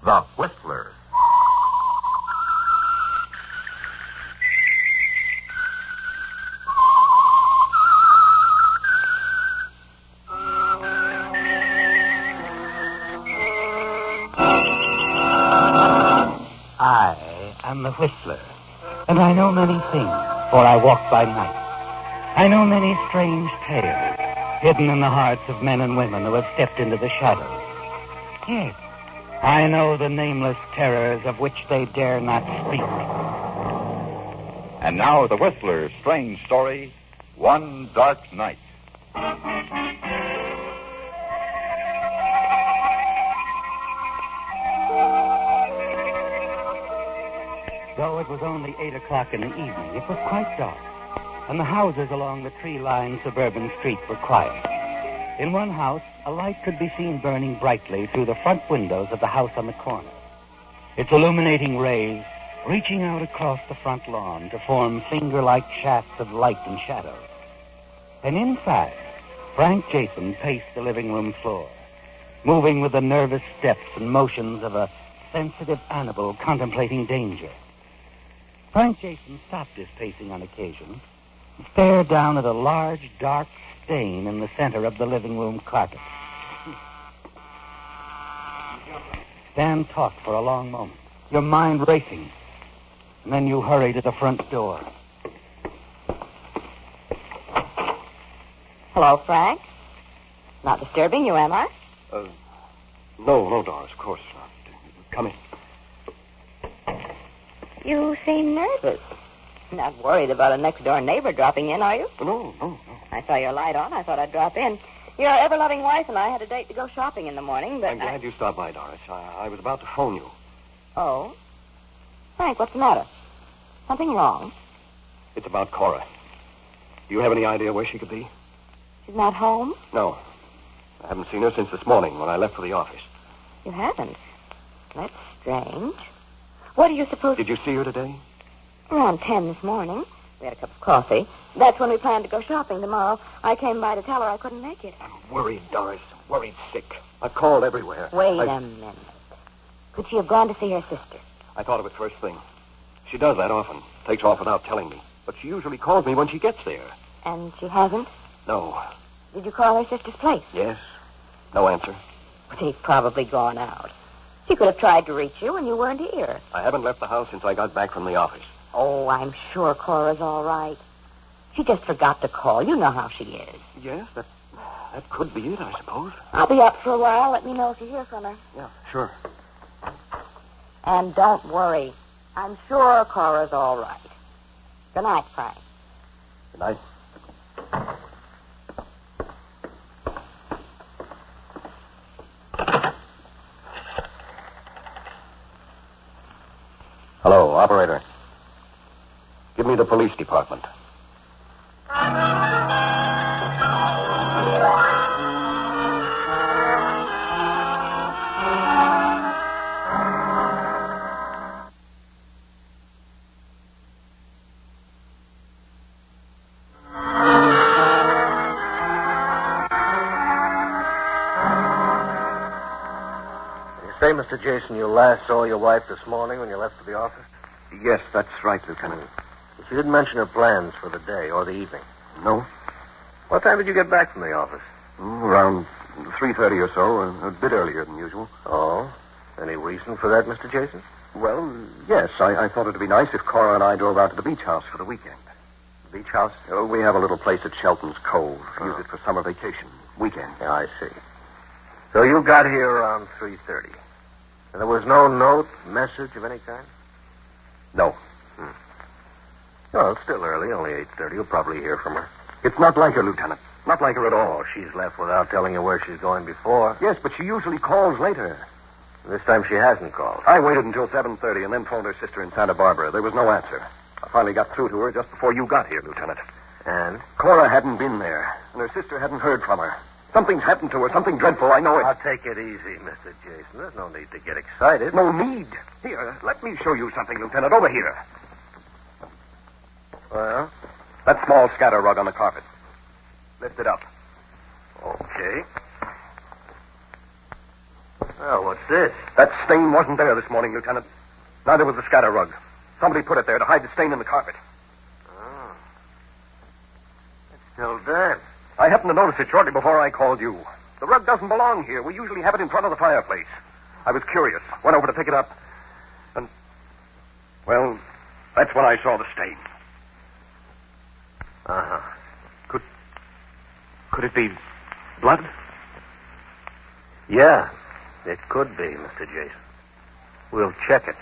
The Whistler. I am the Whistler, and I know many things, for I walk by night. I know many strange tales, hidden in the hearts of men and women who have stepped into the shadows. Yes, I know the nameless terrors of which they dare not speak. And now the Whistler's strange story, One Dark Night. Though it was only 8 o'clock in the evening, it was quite dark, and the houses along the tree-lined suburban street were quiet. In one house, a light could be seen burning brightly through the front windows of the house on the corner, its illuminating rays reaching out across the front lawn to form finger-like shafts of light and shadow. And in fact, Frank Jason paced the living room floor, moving with the nervous steps and motions of a sensitive animal contemplating danger. Frank Jason stopped his pacing on occasion and stared down at a large, dark stain in the center of the living room carpet. Dan talked for a long moment, your mind racing, and then you hurried to the front door. Hello, Frank. Not disturbing you, am I? No, Doris, of course not. Come in. You seem nervous. Not worried about a next-door neighbor dropping in, are you? No. I saw your light on. I thought I'd drop in. Your ever-loving wife and I had a date to go shopping in the morning, but... I'm glad you stopped by, Doris. I was about to phone you. Oh? Frank, what's the matter? Something wrong? It's about Cora. Do you have any idea where she could be? She's not home? No. I haven't seen her since this morning when I left for the office. You haven't? That's strange. What do you suppose... Did you see her today? Around 10 this morning. We had a cup of coffee. That's when we planned to go shopping tomorrow. I came by to tell her I couldn't make it. I'm worried, Doris. Worried sick. I've called everywhere. Wait a minute. Could she have gone to see her sister? I thought of it first thing. She does that often. Takes off without telling me. But she usually calls me when she gets there. And she hasn't? No. Did you call her sister's place? Yes. No answer. She's probably gone out. She could have tried to reach you when you weren't here. I haven't left the house since I got back from the office. Oh, I'm sure Cora's all right. She just forgot to call. You know how she is. Yes, that could be it, I suppose. I'll be up for a while. Let me know if you hear from her. Yeah, sure. And don't worry. I'm sure Cora's all right. Good night, Frank. Good night. Hello, operator. Give me the police department. Say, Mr. Jason, you last saw your wife this morning when you left for the office? Yes, that's right, Lieutenant. She didn't mention her plans for the day or the evening. No? What time did you get back from the office? Around 3:30 or so, a bit earlier than usual. Oh? Any reason for that, Mr. Jason? Well, yes, I thought it'd be nice if Cora and I drove out to the beach house for the weekend. Beach house? We have a little place at Shelton's Cove. Use it for summer vacation. Weekend. Yeah, I see. So you got here around 3:30. And there was no note, message of any kind? No. Well, it's still early, only 8:30. You'll probably hear from her. It's not like her, Lieutenant. Not like her at all. Oh, she's left without telling you where she's going before. Yes, but she usually calls later. This time she hasn't called. I waited until 7:30 and then phoned her sister in Santa Barbara. There was no answer. I finally got through to her just before you got here, Lieutenant. And? Cora hadn't been there, and her sister hadn't heard from her. Something's happened to her, something dreadful, I know it. Now, take it easy, Mr. Jason. There's no need to get excited. No need. Here, let me show you something, Lieutenant. Over here. Well? That small scatter rug on the carpet. Lift it up. Okay. Oh, what's this? That stain wasn't there this morning, Lieutenant. Neither was the scatter rug. Somebody put it there to hide the stain in the carpet. Oh. It's still damp. I happened to notice it shortly before I called you. The rug doesn't belong here. We usually have it in front of the fireplace. I was curious. Went over to pick it up. And, well, that's when I saw the stain. Uh-huh. Could it be blood? Yeah, it could be, Mr. Jason. We'll check it.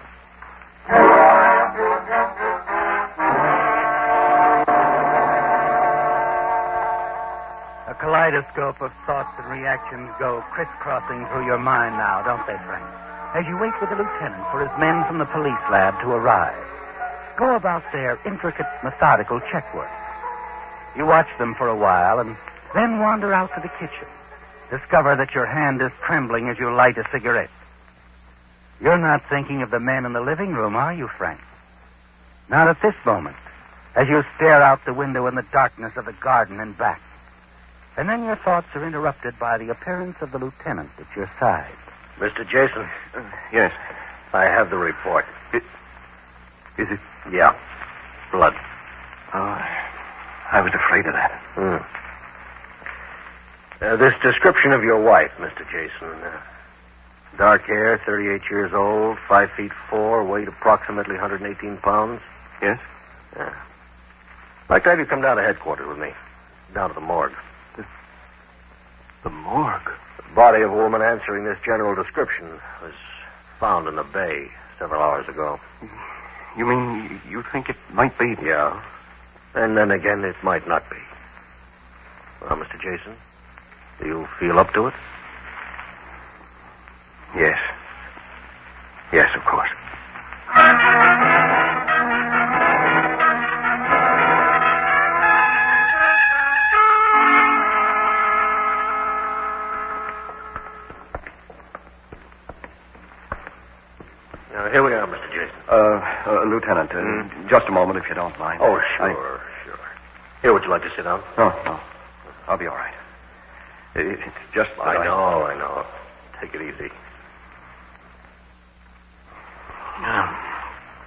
A kaleidoscope of thoughts and reactions go crisscrossing through your mind now, don't they, Frank? As you wait with the lieutenant for his men from the police lab to arrive. Go about their intricate, methodical check work. You watch them for a while and then wander out to the kitchen. Discover that your hand is trembling as you light a cigarette. You're not thinking of the men in the living room, are you, Frank? Not at this moment, as you stare out the window in the darkness of the garden and back. And then your thoughts are interrupted by the appearance of the lieutenant at your side. Mr. Jason? Yes. I have the report. Is it? Yeah. Blood. Oh, I was afraid of that. This description of your wife, Mr. Jason. Dark hair, 38 years old, 5 feet 4, weight approximately 118 pounds. Yes? Yeah. I'd like to have you come down to headquarters with me. Down to the morgue. The morgue? The body of a woman answering this general description was found in the bay several hours ago. You mean you think it might be? Yeah. And then again, it might not be. Well, Mr. Jason, do you feel up to it? Yes. Yes, of course. Now, here we are, Mr. Jason. Lieutenant, just a moment, if you don't mind. Oh, sure. Here, would you like to sit down? No. I'll be all right. It's just... I know. Take it easy.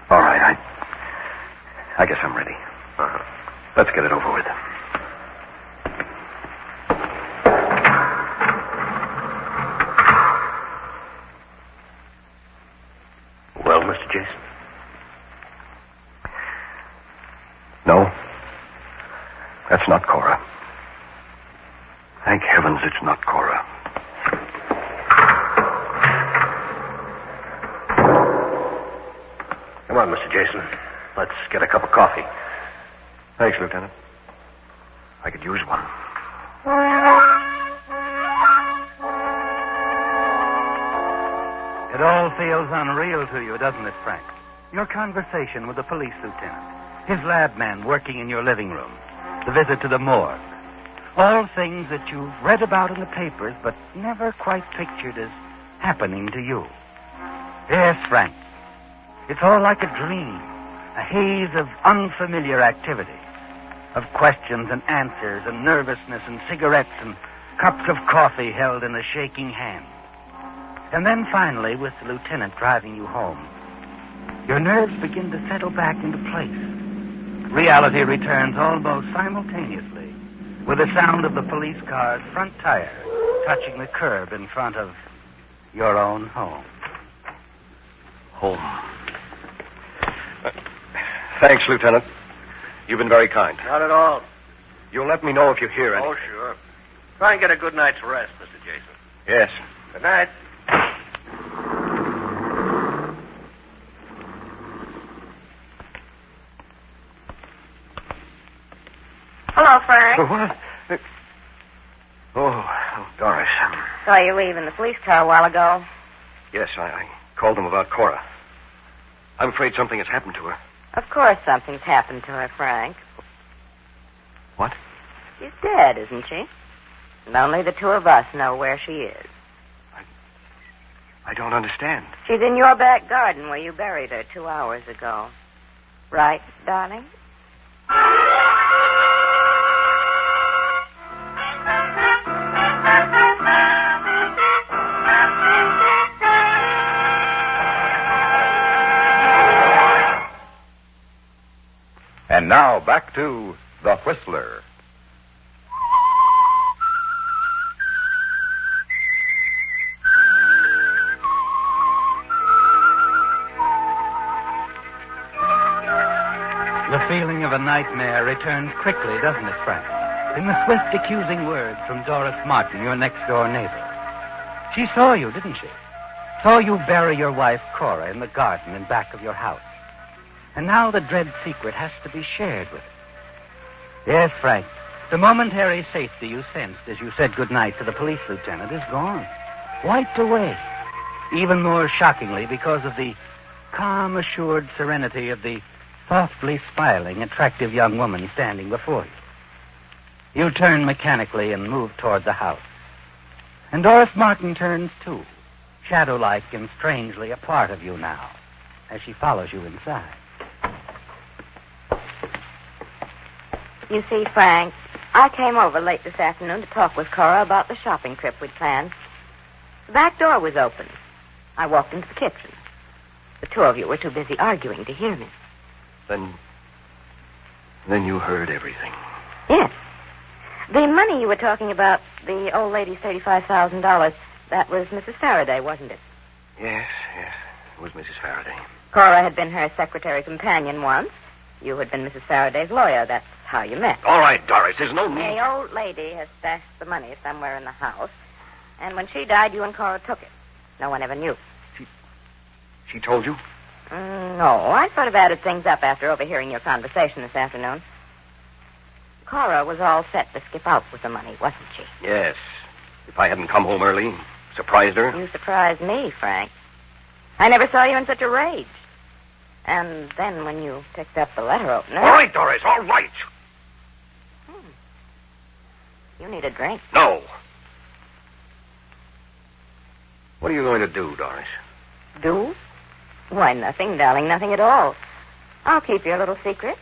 All right, I guess I'm ready. Uh-huh. Let's get it over with. Well, Mr. Jason? No. That's not Cora. Thank heavens it's not Cora. Come on, Mr. Jason. Let's get a cup of coffee. Thanks, Lieutenant. I could use one. It all feels unreal to you, doesn't it, Frank? Your conversation with the police lieutenant, his lab man working in your living room, the visit to the morgue. All things that you've read about in the papers, but never quite pictured as happening to you. Yes, Frank. It's all like a dream, a haze of unfamiliar activity, of questions and answers and nervousness and cigarettes and cups of coffee held in a shaking hand. And then finally, with the lieutenant driving you home, your nerves begin to settle back into place. Reality returns almost simultaneously with the sound of the police car's front tire touching the curb in front of your own home. Home. Thanks, Lieutenant. You've been very kind. Not at all. You'll let me know if you hear anything. Oh, sure. Try and get a good night's rest, Mr. Jason. Yes. Good night. Hello, Frank. What? Oh, Doris. Saw you leave in the police car a while ago. Yes, I called them about Cora. I'm afraid something has happened to her. Of course something's happened to her, Frank. What? She's dead, isn't she? And only the two of us know where she is. I don't understand. She's in your back garden where you buried her 2 hours ago. Right, darling? And now back to The Whistler. The feeling of a nightmare returns quickly, doesn't it, Frank? In the swift, accusing words from Doris Martin, your next-door neighbor. She saw you, didn't she? Saw you bury your wife, Cora, in the garden in back of your house. And now the dread secret has to be shared with her. Yes, Frank, the momentary safety you sensed as you said goodnight to the police lieutenant is gone. Wiped away. Even more shockingly because of the calm, assured serenity of the softly smiling, attractive young woman standing before you. You turn mechanically and move toward the house. And Doris Martin turns too, shadow-like and strangely a part of you now, as she follows you inside. You see, Frank, I came over late this afternoon to talk with Cora about the shopping trip we'd planned. The back door was open. I walked into the kitchen. The two of you were too busy arguing to hear me. Then you heard everything. Yes. The money you were talking about, the old lady's $35,000, that was Mrs. Faraday, wasn't it? Yes. It was Mrs. Faraday. Cora had been her secretary companion once. You had been Mrs. Faraday's lawyer. That's how you met. All right, Doris, there's no need. The old lady has stashed the money somewhere in the house. And when she died, you and Cora took it. No one ever knew. She told you? No, I sort of added things up after overhearing your conversation this afternoon. Cora was all set to skip out with the money, wasn't she? Yes. If I hadn't come home early, surprised her. You surprised me, Frank. I never saw you in such a rage. And then when you picked up the letter opener... All right, Doris, all right. You need a drink. No. What are you going to do, Doris? Do? Why, nothing, darling, nothing at all. I'll keep your little secret.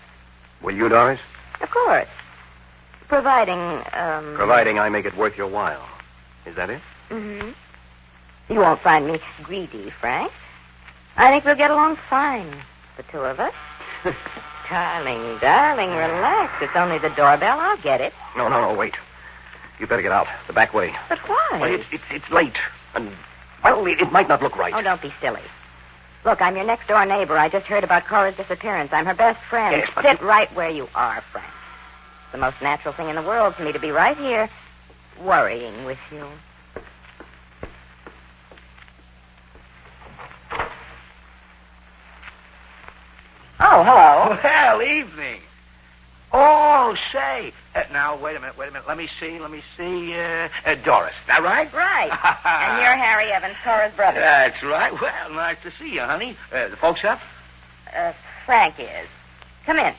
Will you, Doris? Of course. Providing I make it worth your while. Is that it? Mm-hmm. You won't find me greedy, Frank. I think we'll get along fine, the two of us. Darling, relax. It's only the doorbell. I'll get it. No, wait. You better get out, the back way. But why? Well, it's late, and, well, it might not look right. Oh, don't be silly. Look, I'm your next-door neighbor. I just heard about Cora's disappearance. I'm her best friend. Yes, but Sit right where you are, Frank. It's the most natural thing in the world for me to be right here, worrying with you. Oh, hello. Well, evening. Oh, say. Now, wait a minute. Let me see. Doris, is that right? Right. And you're Harry Evans, Cora's brother. That's right. Well, nice to see you, honey. The folks up? Frank is. Come in.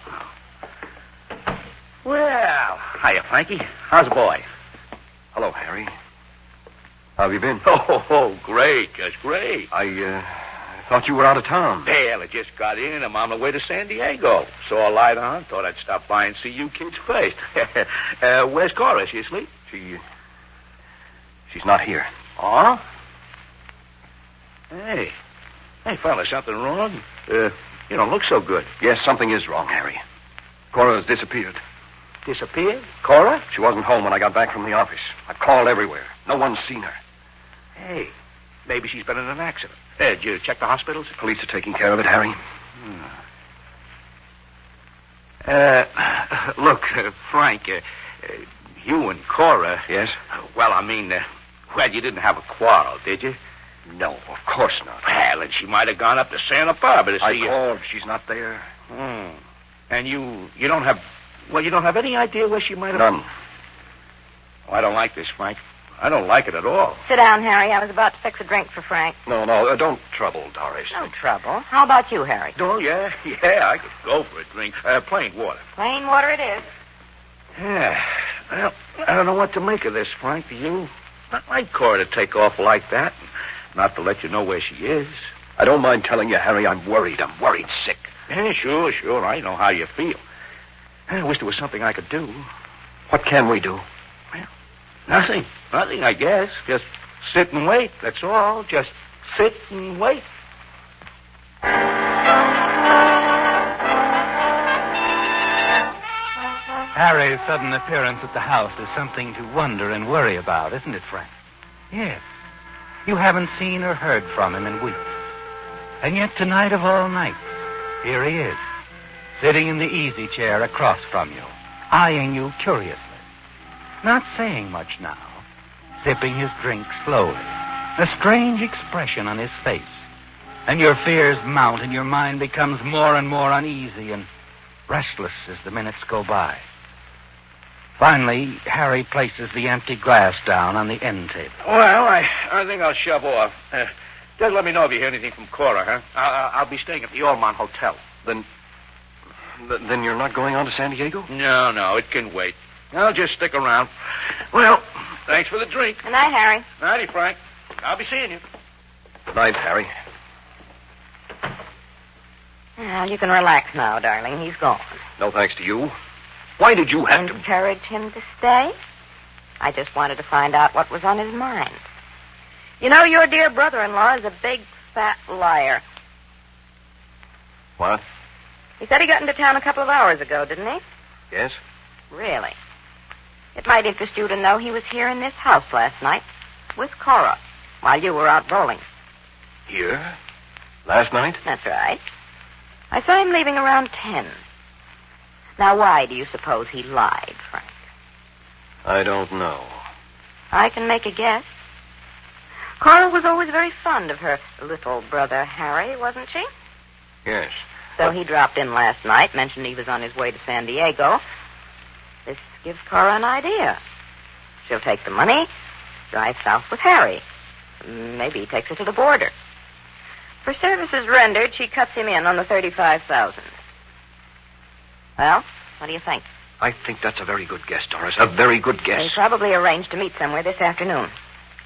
Well, hiya, Frankie. How's the boy? Hello, Harry. How have you been? Oh, great. Just great. I thought you were out of town. Well, I just got in. I'm on my way to San Diego. Saw a light on. Thought I'd stop by and see you kids first. Where's Cora? Is she asleep? She's not here. Oh? Hey, fella, something wrong? You don't look so good. Yes, something is wrong, Harry. Cora's disappeared. Disappeared? Cora? She wasn't home when I got back from the office. I've called everywhere. No one's seen her. Hey, maybe she's been in an accident. Did you check the hospitals? Police are taking care of it, Harry. Look, Frank, you and Cora... Yes? Well, I mean, you didn't have a quarrel, did you? No, of course not. Well, and she might have gone up to Santa Barbara to see you. I called. She's not there. And you don't have... Well, you don't have any idea where she might have... None. Oh, I don't like this, Frank. I don't like it at all. Sit down, Harry. I was about to fix a drink for Frank. No, don't trouble, Doris. No trouble. How about you, Harry? Oh, yeah, I could go for a drink. Plain water. Plain water it is. Yeah. Well, I don't know what to make of this, Frank. Do you? Not like Cora to take off like that. Not to let you know where she is. I don't mind telling you, Harry, I'm worried. I'm worried sick. Yeah, sure. I know how you feel. I wish there was something I could do. What can we do? Well, nothing, I guess. Just sit and wait, that's all. Just sit and wait. Harry's sudden appearance at the house is something to wonder and worry about, isn't it, Frank? Yes. You haven't seen or heard from him in weeks. And yet tonight of all nights, here he is, sitting in the easy chair across from you, eyeing you curiously. Not saying much now, sipping his drink slowly, a strange expression on his face. And your fears mount and your mind becomes more and more uneasy and restless as the minutes go by. Finally, Harry places the empty glass down on the end table. Well, I think I'll shove off. Just let me know if you hear anything from Cora, huh? I'll be staying at the Allman Hotel. Then you're not going on to San Diego? No, it can wait. I'll just stick around. Well, thanks for the drink. Good night, Harry. Nighty, Frank. I'll be seeing you. Good night, Harry. Well, you can relax now, darling. He's gone. No thanks to you. Why did you have to... Encourage him to stay? I just wanted to find out what was on his mind. You know, your dear brother-in-law is a big, fat liar. What? He said he got into town a couple of hours ago, didn't he? Yes? Really? It might interest you to know he was here in this house last night with Cora while you were out bowling. Here? Last night? That's right. I saw him leaving around 10. Now, why do you suppose he lied, Frank? I don't know. I can make a guess. Cora was always very fond of her little brother Harry, wasn't she? Yes. So he dropped in last night, mentioned he was on his way to San Diego. This gives Cora an idea. She'll take the money, drive south with Harry. Maybe he takes her to the border. For services rendered, she cuts him in on the $35,000. Well, what do you think? I think that's a very good guess, Doris. A very good guess. They probably arranged to meet somewhere this afternoon.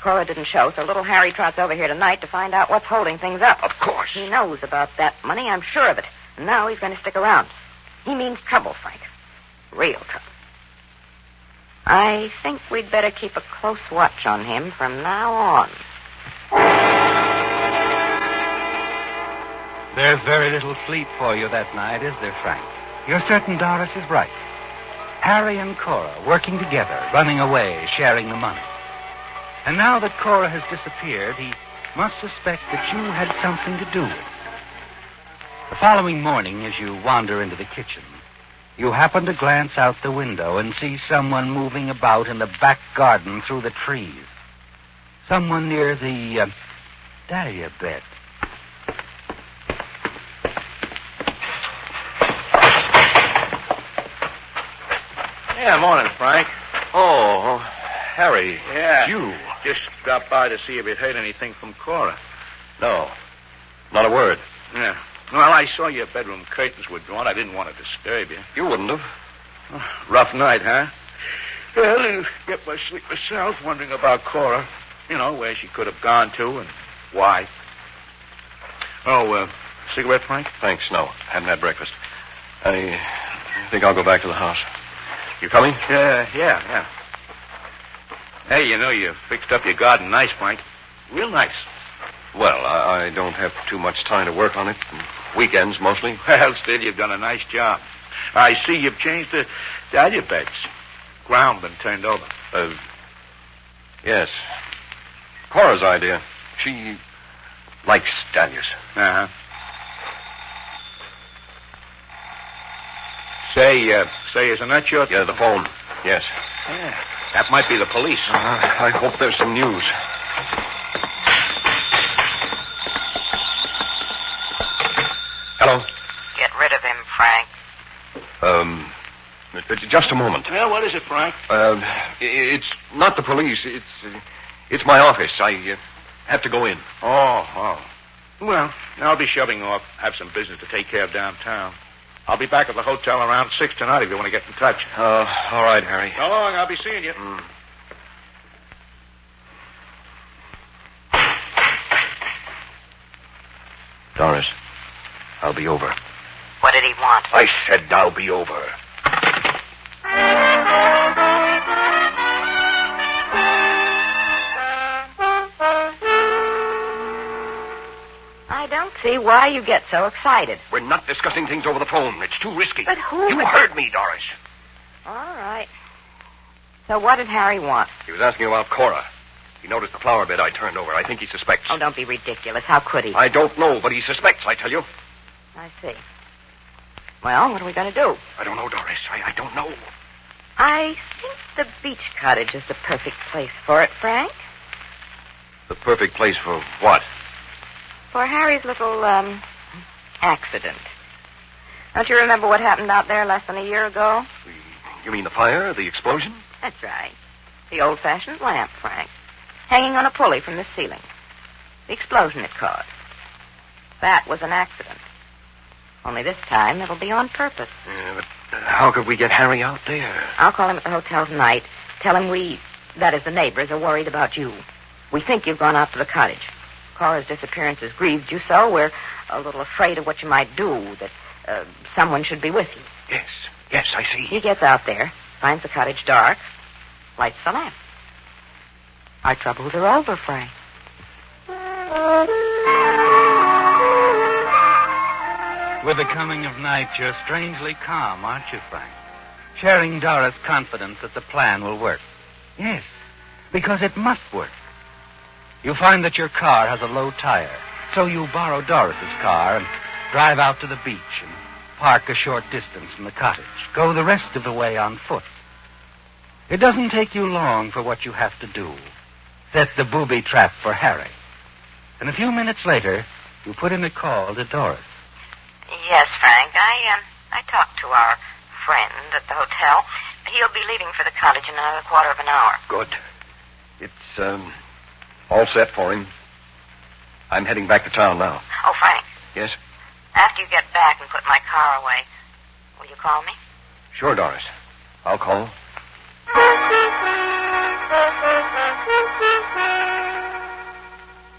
Cora didn't show, so little Harry trots over here tonight to find out what's holding things up. Of course. He knows about that money, I'm sure of it. And now he's going to stick around. He means trouble, Frank. Real trouble. I think we'd better keep a close watch on him from now on. There's very little sleep for you that night, is there, Frank? You're certain Doris is right. Harry and Cora working together, running away, sharing the money. And now that Cora has disappeared, he must suspect that you had something to do with it. The following morning, as you wander into the kitchen, you happen to glance out the window and see someone moving about in the back garden through the trees. Someone near the dahlia bed. Yeah, morning, Frank. Oh, Harry. Yeah. You. Just stopped by to see if you'd heard anything from Cora. No. Not a word. Yeah. Well, I saw your bedroom curtains were drawn. I didn't want to disturb you. You wouldn't have. Rough night, huh? Well, I didn't get much sleep myself, wondering about Cora. You know, where she could have gone to and why. Oh, cigarette, Frank? Thanks, no. Haven't had breakfast. I think I'll go back to the house. You coming? Yeah. Hey, you know, you fixed up your garden nice, Frank. Real nice. Well, I don't have too much time to work on it. Weekends, mostly. Well, still, you've done a nice job. I see you've changed the dahlia beds. Ground been turned over. Yes. Cora's idea. She likes dahlias. Uh-huh. Say, isn't that your... Yeah, the phone. Yes. Yeah. That might be the police. I hope there's some news. Hello? Get rid of him, Frank. Just a moment. Well, what is it, Frank? It's not the police. It's my office. I have to go in. Oh. Well, I'll be shoving off. Have some business to take care of downtown. I'll be back at the hotel around 6 tonight if you want to get in touch. All right, Harry. So long. I'll be seeing you. Doris, I'll be over. What did he want? I said I'll be over. I don't see why you get so excited. We're not discussing things over the phone. It's too risky. But who... You heard me, Doris. All right. So what did Harry want? He was asking about Cora. He noticed the flower bed I turned over. I think he suspects. Oh, don't be ridiculous. How could he? I don't know, but he suspects, I tell you. I see. Well, what are we going to do? I don't know, Doris. I don't know. I think the beach cottage is the perfect place for it, Frank. The perfect place for what? For Harry's little, accident. Don't you remember what happened out there less than a year ago? You mean the fire, the explosion? That's right. The old-fashioned lamp, Frank. Hanging on a pulley from the ceiling. The explosion it caused. That was an accident. Only this time it'll be on purpose. Yeah, but how could we get Harry out there? I'll call him at the hotel tonight. Tell him that is, the neighbors, are worried about you. We think you've gone out to the cottage. Cora's disappearance has grieved you so. We're a little afraid of what you might do, that someone should be with you. Yes, I see. He gets out there, finds the cottage dark, lights the lamp. Our troubles are over, Frank. With the coming of night, you're strangely calm, aren't you, Frank? Sharing Doris' confidence that the plan will work. Yes, because it must work. You find that your car has a low tire, so you borrow Doris's car and drive out to the beach and park a short distance from the cottage. Go the rest of the way on foot. It doesn't take you long for what you have to do. Set the booby trap for Harry. And a few minutes later, you put in a call to Doris. Yes, Frank. I talked to our friend at the hotel. He'll be leaving for the cottage in another quarter of an hour. Good. It's, all set for him. I'm heading back to town now. Oh, Frank. Yes? After you get back and put my car away, will you call me? Sure, Doris. I'll call.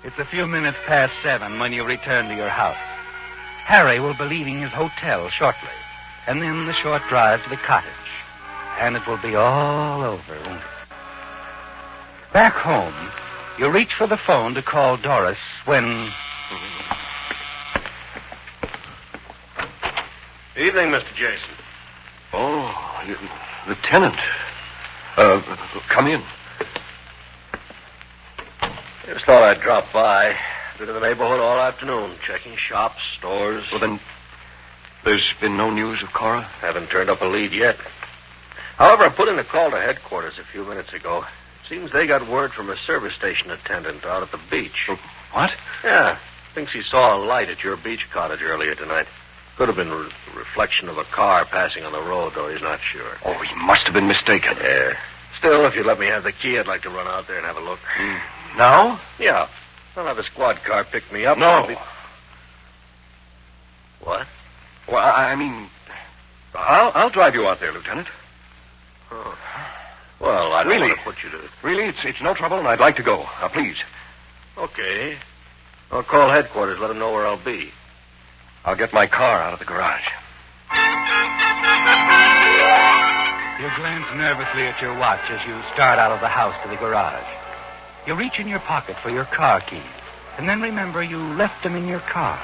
It's a few minutes past 7 when you return to your house. Harry will be leaving his hotel shortly, and then the short drive to the cottage. And it will be all over, won't it? Back home, you reach for the phone to call Doris when... Evening, Mr. Jason. Oh, Lieutenant. Come in. Just thought I'd drop by. Been in the neighborhood all afternoon, checking shops, stores. Well, then, there's been no news of Cora? Haven't turned up a lead yet. However, I put in a call to headquarters a few minutes ago. Seems they got word from a service station attendant out at the beach. What? Yeah. Thinks he saw a light at your beach cottage earlier tonight. Could have been a reflection of a car passing on the road, though he's not sure. Oh, he must have been mistaken. Yeah. Still, if you'd let me have the key, I'd like to run out there and have a look. Now? Yeah. I'll have a squad car pick me up. No. What? Well, I mean, I'll drive you out there, Lieutenant. Oh. Well, I don't Really? want to put you to... Really, it's no trouble, and I'd like to go. Now, please. Okay. I'll call headquarters, let them know where I'll be. I'll get my car out of the garage. You glance nervously at your watch as you start out of the house to the garage. You reach in your pocket for your car keys, and then remember you left them in your car.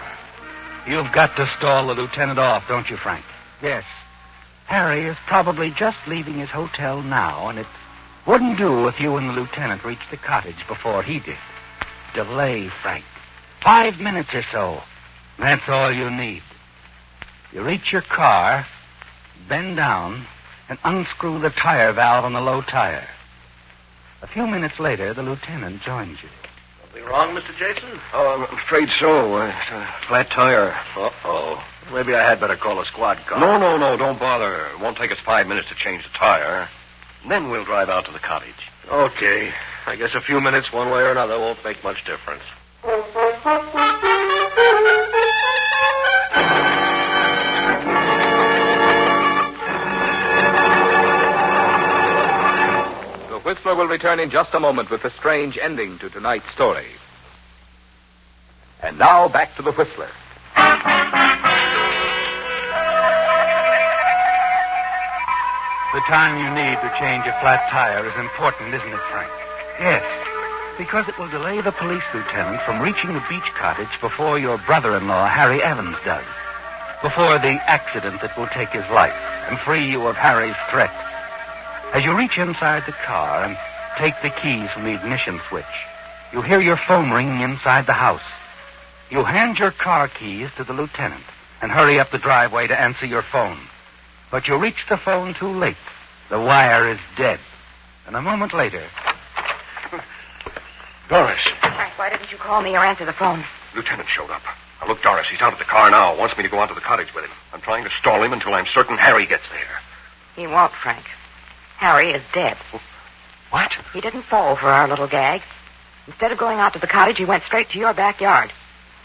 You've got to stall the lieutenant off, don't you, Frank? Yes. Harry is probably just leaving his hotel now, and it wouldn't do if you and the lieutenant reached the cottage before he did. Delay, Frank. 5 minutes or so. That's all you need. You reach your car, bend down, and unscrew the tire valve on the low tire. A few minutes later, the lieutenant joins you. Something wrong, Mr. Jason? Oh, I'm afraid so. It's a flat tire. Uh-oh. Maybe I had better call a squad car. No, don't bother. It won't take us 5 minutes to change the tire. And then we'll drive out to the cottage. Okay. I guess a few minutes one way or another won't make much difference. The Whistler will return in just a moment with the strange ending to tonight's story. And now back to the Whistler. The time you need to change a flat tire is important, isn't it, Frank? Yes, because it will delay the police lieutenant from reaching the beach cottage before your brother-in-law, Harry Evans, does. Before the accident that will take his life and free you of Harry's threat As you reach inside the car and take the keys from the ignition switch, you hear your phone ringing inside the house. You hand your car keys to the lieutenant and hurry up the driveway to answer your phone. But you reach the phone too late. The wire is dead. And a moment later... Doris. Frank, why didn't you call me or answer the phone? Lieutenant showed up. Now, look, Doris, he's out of the car now. Wants me to go out to the cottage with him. I'm trying to stall him until I'm certain Harry gets there. He won't, Frank. Harry is dead. What? He didn't fall for our little gag. Instead of going out to the cottage, he went straight to your backyard.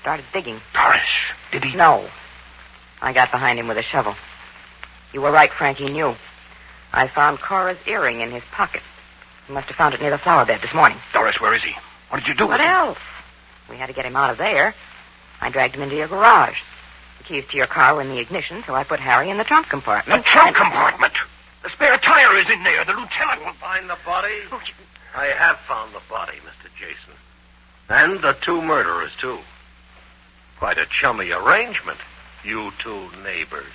Started digging. Doris, did he... No. I got behind him with a shovel. You were right, Frank. He knew. I found Cora's earring in his pocket. He must have found it near the flower bed this morning. Doris, where is he? What did you do with him? What else? We had to get him out of there. I dragged him into your garage. The keys to your car were in the ignition, so I put Harry in the trunk compartment. The trunk compartment? The spare tire is in there. The lieutenant will find the body. I have found the body, Mr. Jason. And the two murderers, too. Quite a chummy arrangement, you two neighbors.